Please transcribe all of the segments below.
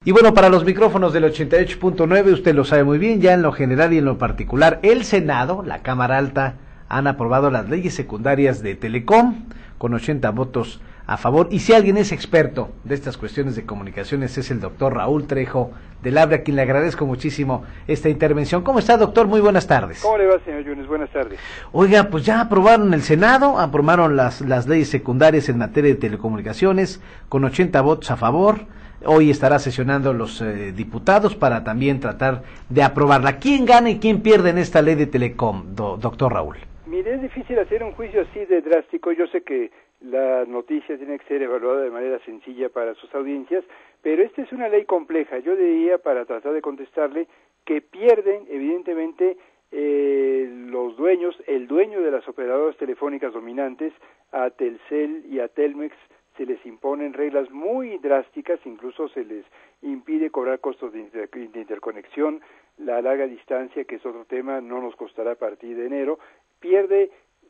Y bueno, para los micrófonos del 88.9, usted lo sabe muy bien, ya en lo general y en lo particular, el Senado, la Cámara Alta, han aprobado las leyes secundarias de Telecom con 80 votos a favor. Y si alguien es experto de estas cuestiones de comunicaciones es el doctor Raúl Trejo del ABRE, a quien le agradezco muchísimo esta intervención. ¿Cómo está, doctor? Muy buenas tardes. ¿Cómo le va, señor Yunes? Buenas tardes. Oiga, pues ya aprobaron el Senado, aprobaron las leyes secundarias en materia de telecomunicaciones con 80 votos a favor. Hoy estará sesionando los diputados para también tratar de aprobarla. ¿Quién gana y quién pierde en esta ley de Telecom, doctor Raúl? Mire, es difícil hacer un juicio así de drástico. Yo sé que la noticia tiene que ser evaluada de manera sencilla para sus audiencias, pero esta es una ley compleja. Yo diría, para tratar de contestarle, que pierden evidentemente los dueños, el dueño de las operadoras telefónicas dominantes, a Telcel y a Telmex, se les imponen reglas muy drásticas, incluso se les impide cobrar costos de interconexión, la larga distancia, que es otro tema, no nos costará a partir de enero. Pierde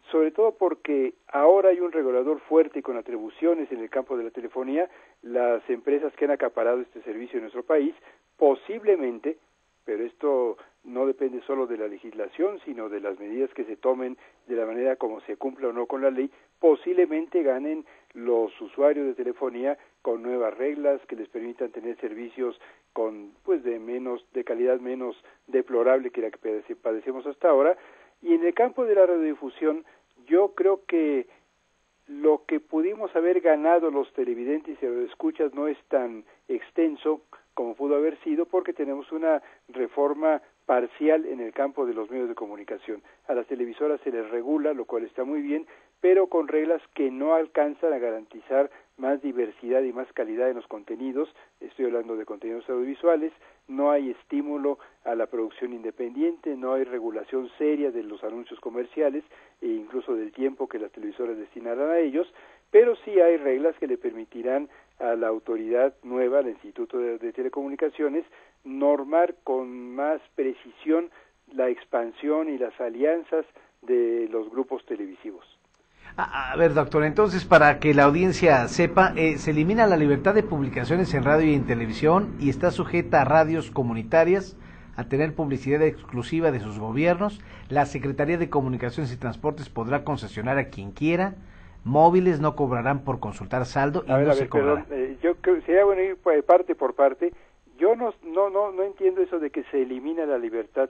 sobre todo porque ahora hay un regulador fuerte y con atribuciones en el campo de la telefonía. Las empresas que han acaparado este servicio en nuestro país, posiblemente, pero esto no depende solo de la legislación, sino de las medidas que se tomen, de la manera como se cumpla o no con la ley, posiblemente ganen los usuarios de telefonía con nuevas reglas que les permitan tener servicios con de calidad menos deplorable que la que padecemos hasta ahora. Y en el campo de la radiodifusión, yo creo que lo que pudimos haber ganado los televidentes y radioescuchas no es tan extenso como pudo haber sido, porque tenemos una reforma parcial en el campo de los medios de comunicación. A las televisoras se les regula, lo cual está muy bien, pero con reglas que no alcanzan a garantizar más diversidad y más calidad en los contenidos. Estoy hablando de contenidos audiovisuales. No hay estímulo a la producción independiente, no hay regulación seria de los anuncios comerciales e incluso del tiempo que las televisoras destinarán a ellos, pero sí hay reglas que le permitirán a la autoridad nueva, al Instituto de Telecomunicaciones, normar con más precisión la expansión y las alianzas de los grupos televisivos. A ver, doctor, entonces, para que la audiencia sepa, se elimina la libertad de publicaciones en radio y en televisión y está sujeta a radios comunitarias a tener publicidad exclusiva de sus gobiernos. La Secretaría de Comunicaciones y Transportes podrá concesionar a quien quiera. Móviles no cobrarán por consultar saldo y no se cobrará. Perdón, yo creo que sería bueno ir parte por parte. Yo no entiendo eso de que se elimina la libertad.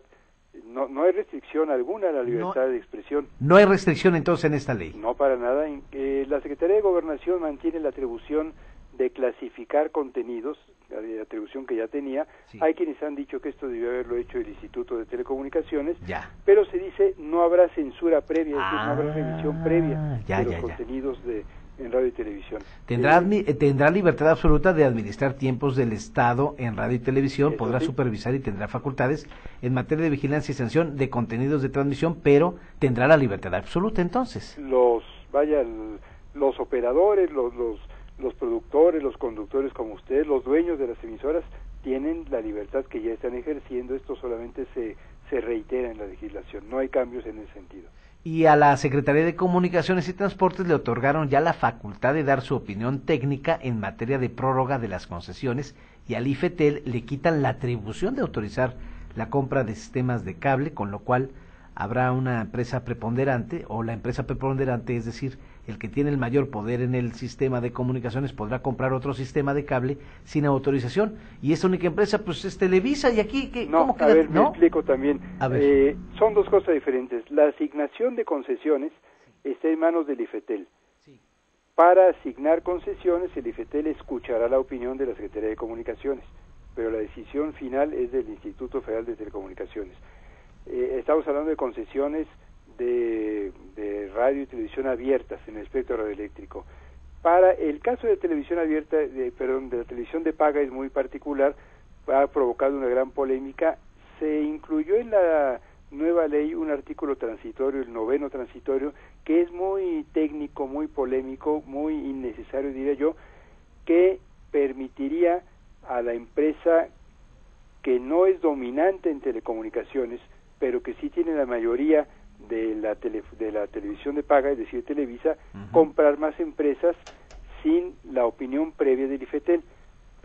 No hay restricción alguna a la libertad de expresión. No hay restricción entonces en esta ley. No, para nada. La Secretaría de Gobernación mantiene la atribución de clasificar contenidos, la atribución que ya tenía. Sí. Hay quienes han dicho que esto debió haberlo hecho el Instituto de Telecomunicaciones, pero se dice no habrá censura previa, es decir, no habrá revisión previa de los contenidos en radio y televisión. Tendrá libertad absoluta de administrar tiempos del Estado en radio y televisión, podrá supervisar y tendrá facultades en materia de vigilancia y sanción de contenidos de transmisión, pero tendrá la libertad absoluta entonces. Los operadores, los productores, los conductores como ustedes, los dueños de las emisoras, tienen la libertad que ya están ejerciendo. Esto solamente se reitera en la legislación, no hay cambios en ese sentido. Y a la Secretaría de Comunicaciones y Transportes le otorgaron ya la facultad de dar su opinión técnica en materia de prórroga de las concesiones, y al IFETEL le quitan la atribución de autorizar la compra de sistemas de cable, con lo cual habrá una empresa preponderante, o la empresa preponderante, es decir, el que tiene el mayor poder en el sistema de comunicaciones, podrá comprar otro sistema de cable sin autorización, y esa única empresa pues es Televisa. Y aquí ¿cómo queda? A ver, me explico también. Son dos cosas diferentes. La asignación de concesiones está en manos del IFETEL. Sí. Para asignar concesiones, el IFETEL escuchará la opinión de la Secretaría de Comunicaciones, pero la decisión final es del Instituto Federal de Telecomunicaciones. Estamos hablando de concesiones de radio y televisión abiertas en el espectro radioeléctrico. Para el caso de televisión abierta, de la televisión de paga, es muy particular, ha provocado una gran polémica. Se incluyó en la nueva ley un artículo transitorio, el 9º transitorio, que es muy técnico, muy polémico, muy innecesario, diría yo, que permitiría a la empresa que no es dominante en telecomunicaciones, pero que sí tiene la mayoría de la televisión de paga, es decir, Televisa, comprar más empresas sin la opinión previa del IFETEL.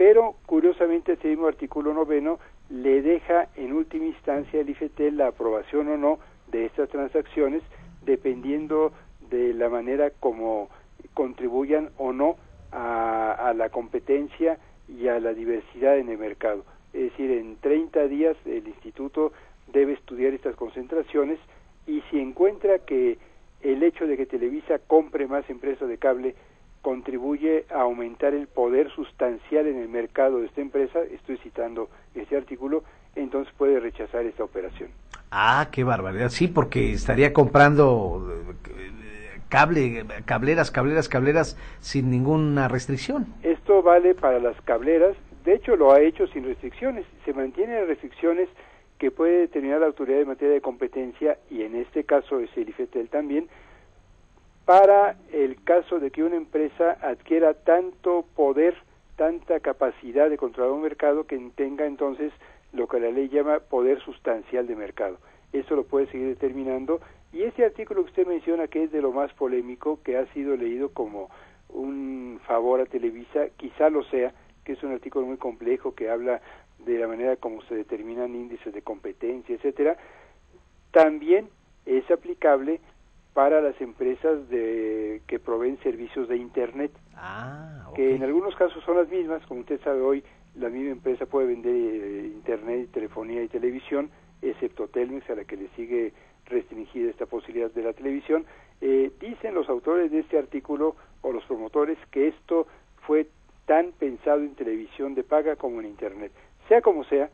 pero curiosamente este mismo artículo 9 le deja en última instancia al IFETEL la aprobación o no de estas transacciones, dependiendo de la manera como contribuyan o no a la competencia y a la diversidad en el mercado. Es decir, en 30 días el instituto debe estudiar estas concentraciones, y si encuentra que el hecho de que Televisa compre más empresas de cable contribuye a aumentar el poder sustancial en el mercado de esta empresa, estoy citando este artículo, entonces puede rechazar esta operación. Ah, qué barbaridad, sí, porque estaría comprando cableras sin ninguna restricción. Esto vale para las cableras, de hecho lo ha hecho sin restricciones, se mantienen restricciones que puede determinar la autoridad de materia de competencia, y en este caso es el IFETEL también, para el caso de que una empresa adquiera tanto poder, tanta capacidad de controlar un mercado, que tenga entonces lo que la ley llama poder sustancial de mercado. Eso lo puede seguir determinando, y ese artículo que usted menciona, que es de lo más polémico, que ha sido leído como un favor a Televisa, quizá lo sea, que es un artículo muy complejo que habla de la manera como se determinan índices de competencia, etcétera, también es aplicable para las empresas que proveen servicios de Internet, que en algunos casos son las mismas. Como usted sabe, hoy la misma empresa puede vender Internet, telefonía y televisión, excepto Telmex, a la que le sigue restringida esta posibilidad de la televisión. Dicen los autores de este artículo, o los promotores, que esto fue tan pensado en televisión de paga como en Internet. Sea como sea,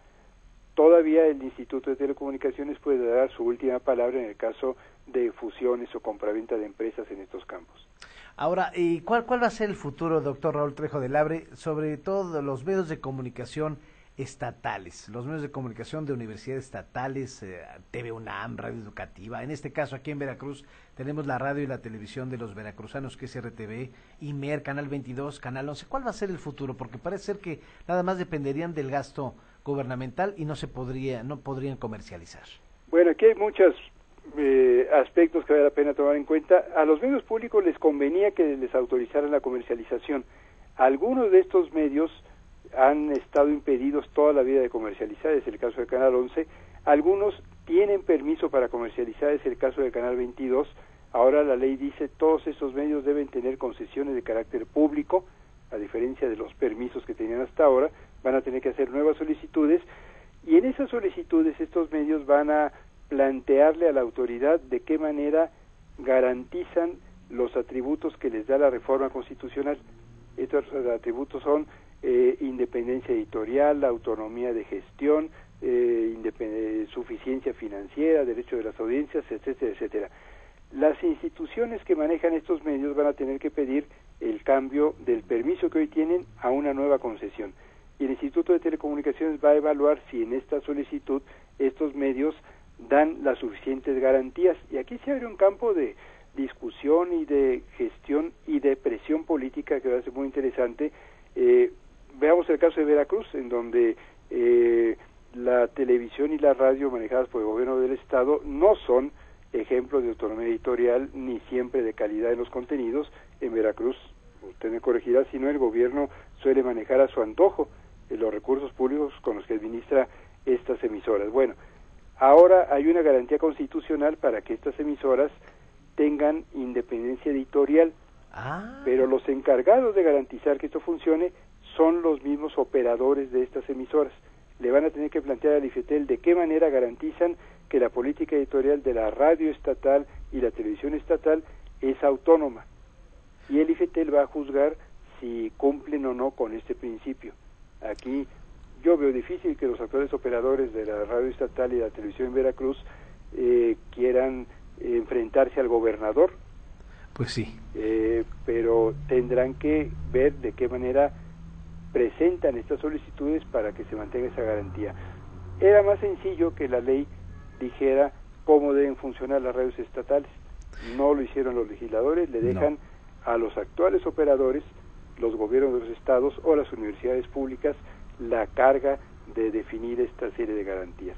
todavía el Instituto de Telecomunicaciones puede dar su última palabra en el caso de fusiones o compraventa de empresas en estos campos. Ahora, ¿y cuál va a ser el futuro, doctor Raúl Trejo de Labre, sobre todo los medios de comunicación estatales, los medios de comunicación de universidades estatales, TV UNAM, Radio Educativa? En este caso, aquí en Veracruz, tenemos la radio y la televisión de los veracruzanos, que es RTV, IMER, Canal 22, Canal 11. ¿Cuál va a ser el futuro? Porque parece ser que nada más dependerían del gasto gubernamental y no podrían comercializar. Bueno, aquí hay muchos aspectos que vale la pena tomar en cuenta. A los medios públicos les convenía que les autorizaran la comercialización. Algunos de estos medios han estado impedidos toda la vida de comercializar, es el caso del Canal 11. Algunos tienen permiso para comercializar, es el caso del Canal 22. Ahora la ley dice todos estos medios deben tener concesiones de carácter público, a diferencia de los permisos que tenían hasta ahora. Van a tener que hacer nuevas solicitudes, y en esas solicitudes estos medios van a plantearle a la autoridad de qué manera garantizan los atributos que les da la reforma constitucional. Estos atributos son independencia editorial, autonomía de gestión, suficiencia financiera, derecho de las audiencias, etcétera, etcétera. Las instituciones que manejan estos medios van a tener que pedir el cambio del permiso que hoy tienen a una nueva concesión, y el Instituto de Telecomunicaciones va a evaluar si en esta solicitud estos medios dan las suficientes garantías, y aquí se abre un campo de discusión y de gestión y de presión política que va a ser muy interesante. Veamos el caso de Veracruz, en donde la televisión y la radio manejadas por el gobierno del estado no son ejemplos de autonomía editorial ni siempre de calidad en los contenidos. En Veracruz, usted me corregirá, si no, el gobierno suele manejar a su antojo los recursos públicos con los que administra estas emisoras. Bueno, ahora hay una garantía constitucional para que estas emisoras tengan independencia editorial, pero los encargados de garantizar que esto funcione son los mismos operadores de estas emisoras. Le van a tener que plantear al IFETEL de qué manera garantizan que la política editorial de la radio estatal y la televisión estatal es autónoma, y el IFETEL va a juzgar si cumplen o no con este principio. Aquí yo veo difícil que los actuales operadores de la radio estatal y de la televisión en Veracruz quieran enfrentarse al gobernador. Pues sí. Pero tendrán que ver de qué manera presentan estas solicitudes para que se mantenga esa garantía. Era más sencillo que la ley dijera cómo deben funcionar las radios estatales. No lo hicieron los legisladores, le dejan a los actuales operadores, los gobiernos de los estados o las universidades públicas, la carga de definir esta serie de garantías.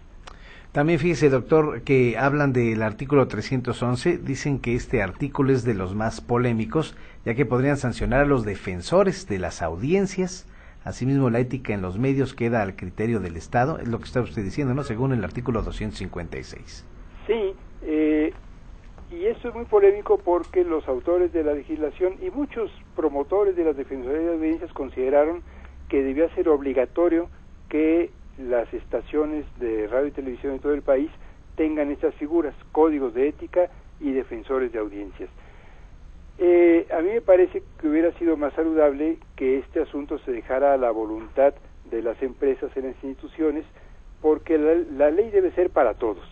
También fíjese, doctor, que hablan del artículo 311, dicen que este artículo es de los más polémicos, ya que podrían sancionar a los defensores de las audiencias, Asimismo, la ética en los medios queda al criterio del Estado, es lo que está usted diciendo, ¿no? Según el artículo 256. Sí, y esto es muy polémico porque los autores de la legislación y muchos promotores de las defensorías de audiencias consideraron que debía ser obligatorio que las estaciones de radio y televisión de todo el país tengan estas figuras, códigos de ética y defensores de audiencias. A mí me parece que hubiera sido más saludable que este asunto se dejara a la voluntad de las empresas en las instituciones, porque la ley debe ser para todos,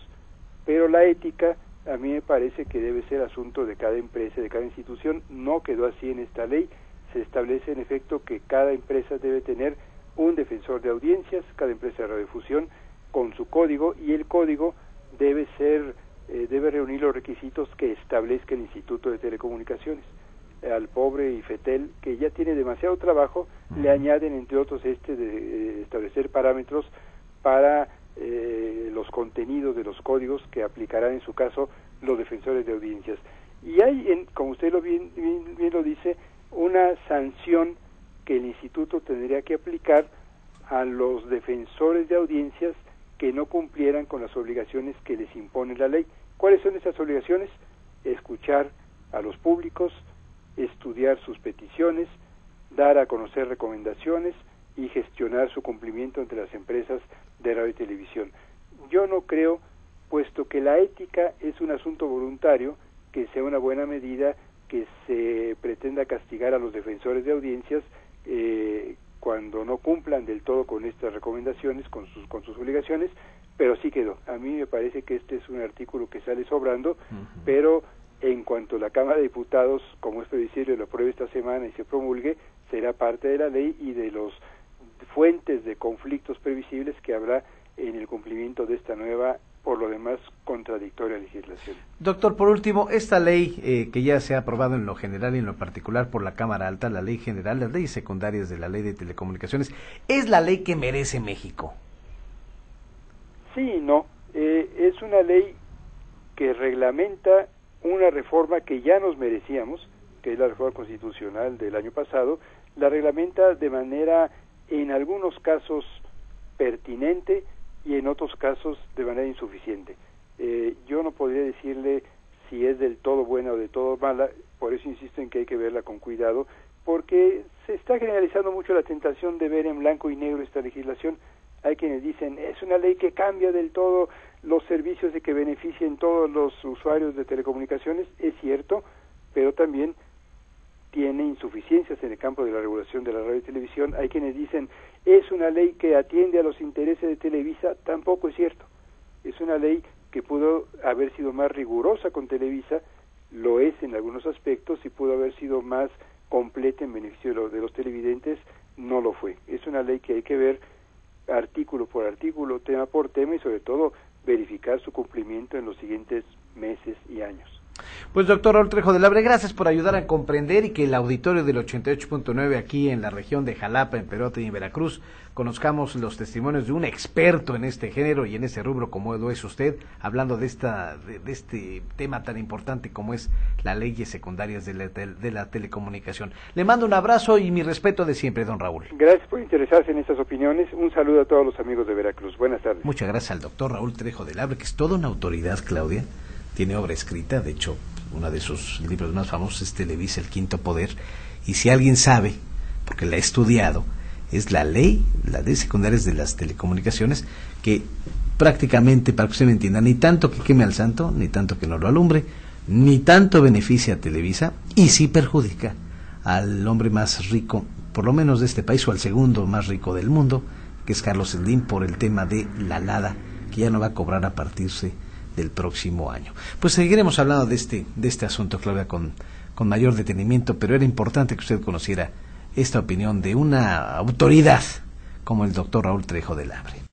pero la ética a mí me parece que debe ser asunto de cada empresa, de cada institución. No quedó así en esta ley. Se establece en efecto que cada empresa debe tener un defensor de audiencias, cada empresa de radiodifusión con su código, y el código debe reunir los requisitos que establezca el Instituto de Telecomunicaciones. Al pobre IFETEL, que ya tiene demasiado trabajo, le añaden entre otros de establecer parámetros para los contenidos de los códigos que aplicarán en su caso los defensores de audiencias. Y hay, como usted bien lo dice, una sanción que el instituto tendría que aplicar a los defensores de audiencias que no cumplieran con las obligaciones que les impone la ley. ¿Cuáles son esas obligaciones? Escuchar a los públicos, estudiar sus peticiones, dar a conocer recomendaciones y gestionar su cumplimiento entre las empresas de radio y televisión. Yo no creo, puesto que la ética es un asunto voluntario, que sea una buena medida que se pretenda castigar a los defensores de audiencias cuando no cumplan del todo con estas recomendaciones, con sus obligaciones, pero sí quedó. A mí me parece que este es un artículo que sale sobrando, pero en cuanto la Cámara de Diputados, como es previsible, lo apruebe esta semana y se promulgue, será parte de la ley y de los fuentes de conflictos previsibles que habrá en el cumplimiento de esta nueva, por lo demás, contradictoria legislación. Doctor, por último, esta ley que ya se ha aprobado en lo general y en lo particular por la Cámara Alta, la ley general, las leyes secundarias de la ley de telecomunicaciones, ¿es la ley que merece México? Sí y no. Es una ley que reglamenta una reforma que ya nos merecíamos, que es la reforma constitucional del año pasado. La reglamenta de manera, en algunos casos, pertinente y en otros casos de manera insuficiente. Yo no podría decirle si es del todo buena o de todo mala, por eso insisto en que hay que verla con cuidado, porque se está generalizando mucho la tentación de ver en blanco y negro esta legislación. Hay quienes dicen, es una ley que cambia del todo los servicios y que beneficien todos los usuarios de telecomunicaciones, es cierto, pero también tiene insuficiencias en el campo de la regulación de la radio y televisión. Hay quienes dicen, es una ley que atiende a los intereses de Televisa, tampoco es cierto. Es una ley que pudo haber sido más rigurosa con Televisa, lo es en algunos aspectos, y pudo haber sido más completa en beneficio de los televidentes, no lo fue. Es una ley que hay que ver artículo por artículo, tema por tema, y sobre todo verificar su cumplimiento en los siguientes meses y años. Pues doctor Raúl Trejo del Abre, gracias por ayudar a comprender y que el auditorio del 88.9 aquí en la región de Jalapa, en Perote y en Veracruz, conozcamos los testimonios de un experto en este género y en este rubro como lo es usted, hablando de este tema tan importante como es las leyes secundarias de la telecomunicación. Le mando un abrazo y mi respeto de siempre, don Raúl. Gracias por interesarse en estas opiniones. Un saludo a todos los amigos de Veracruz. Buenas tardes. Muchas gracias al doctor Raúl Trejo del Abre, que es toda una autoridad, Claudia. Tiene obra escrita, de hecho, uno de sus libros más famosos es Televisa, el Quinto Poder, y si alguien sabe, porque la ha estudiado, es las leyes secundarias de las telecomunicaciones, que prácticamente, para que usted me entienda, ni tanto que queme al santo, ni tanto que no lo alumbre, ni tanto beneficia a Televisa, y sí perjudica al hombre más rico, por lo menos de este país, o al segundo más rico del mundo, que es Carlos Slim, por el tema de la LADA, que ya no va a cobrar a partirse del próximo año. Pues seguiremos hablando de este asunto, Claudia, con mayor detenimiento, pero era importante que usted conociera esta opinión de una autoridad como el doctor Raúl Trejo del Abre.